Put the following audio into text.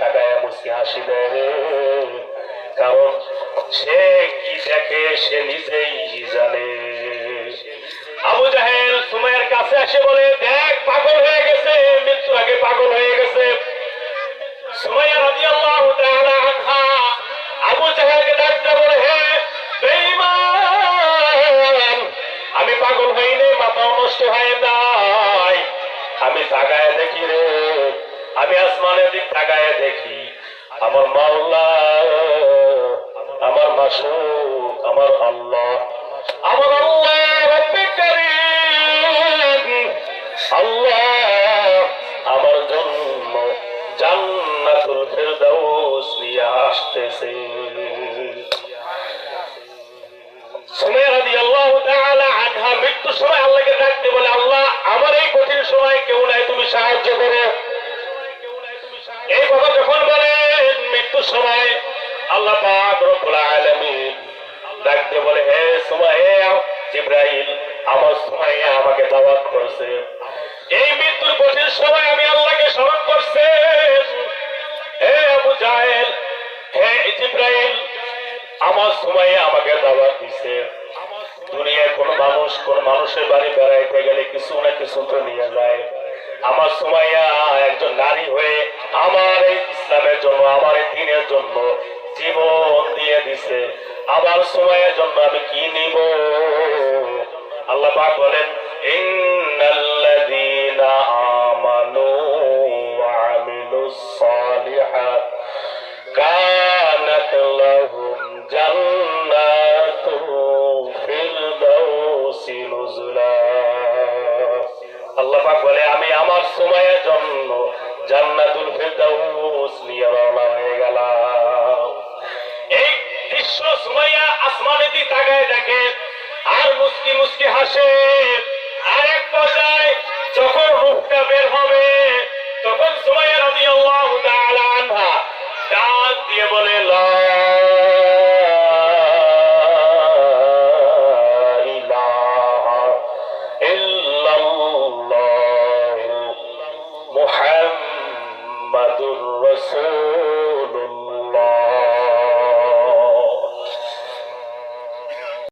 তাকায় মুসকি হাসি দেয় রে, কারণ সে কি দেখে সে নিজেই জানে। আবু জাহেল সুমাইয়ার কাছে এসে বলে, দেখ পাগল হয়ে গেছে, মৃত্যুর আগে পাগল হয়ে গেছে। সুমাইয়া রাদিয়াল্লাহু তাআলা আনহা আবু জাহেলকে ডাকতে বলে, হে বেঈমান, আমি পাগল হইনি, মাথাও নষ্ট হয় নাই, আমি তাকায় দেখি রে, আমি আসমানের দিক তাকায় দেখি আমার মাওলা, আমার মাসুক, আমার আল্লাহ, আমার আল্লাহ রব্বে কারীম, আল্লাহ আমার জন্য জান্নাতুল ফিরদাউস নিয়ে আসতেছে। সুমাইয়া রাদিয়াল্লাহু তাআলা আনহা মৃত্যুর সময় আল্লাহকে ডাকতে বলে, আল্লাহ আমার এই কঠিন সময় কেউ নাই, তুমি সাহায্য করো। এই কথা যখন বলে মৃত্যুর সময় আল্লাহ পাক রব্বুল আলামিন ডাকতে বলে, হে সুমাইয়া, জিবরাইল আমার সুমাইয়া আমাকে দাওয়াত করছে, এই মৃত্যুর কঠিন সময় আমি আল্লাহকে স্মরণ করছে। হে আবু জাহেল, হে জিবরাইল, আমার সুমাইয়া আমাকে দাওয়াত দিছে, দুনিয়ায় কোন মানুষের বাড়ি বেড়াইতে গেলে কিছু না কিছু তো নিয়ে যায়। আমার সুমাইয়া একজন নারী হয়ে আমার এই ইসলামের জন্য, আমার এই দ্বীনের জন্য জীবন দিয়ে দিছে, আমার সুমাইয়ার জন্য আমি কি নিব? আল্লাহ পাক বলেন, ইন্নাল্লাযীনা আমানু ওয়া আমিলুস সালিহাত কানাত লাহুম জান্নাতুল ফিরদাউসি নুজুলা। আল্লাহ পাক বলে, আমি আমার সুমাইয়ার জন্য জান্নাতুল ফিরদাউস নিয়ে রওনা হয়ে গেলাম। এই দৃশ্য সুমাইয়া আসমানের দিকে তাকায় দেখে আর মুস্কি মুস্কি হাসে। আর এক পর্যায়ে যখন রূহটা বের হবে তখন সুমাইয়া